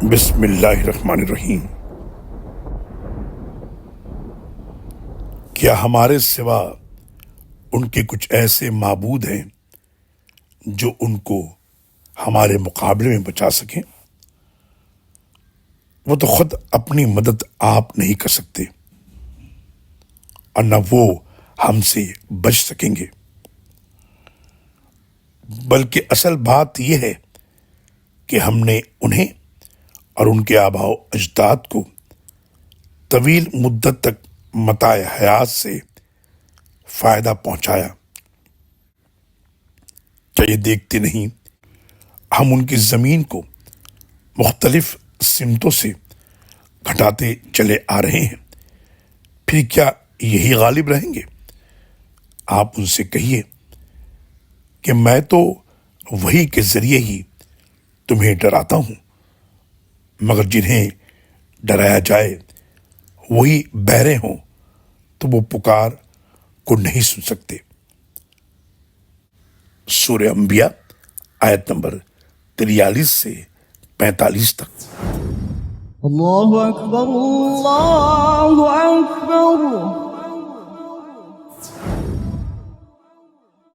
بسم اللہ الرحمن الرحیم۔ کیا ہمارے سوا ان کے کچھ ایسے معبود ہیں جو ان کو ہمارے مقابلے میں بچا سکیں؟ وہ تو خود اپنی مدد آپ نہیں کر سکتے اور نہ وہ ہم سے بچ سکیں گے، بلکہ اصل بات یہ ہے کہ ہم نے انہیں اور ان کے آباء و اجداد کو طویل مدت تک متاع حیات سے فائدہ پہنچایا۔ کیا یہ دیکھتے نہیں ہم ان کی زمین کو مختلف سمتوں سے گھٹاتے چلے آ رہے ہیں؟ پھر کیا یہی غالب رہیں گے؟ آپ ان سے کہیے کہ میں تو وحی کے ذریعے ہی تمہیں ڈراتا ہوں، مگر جنہیں ڈرایا جائے وہی بہرے ہوں تو وہ پکار کو نہیں سن سکتے۔ سورہ انبیاء آیت نمبر 43 سے 45 تک۔ اللہ اکبر اللہ اکبر۔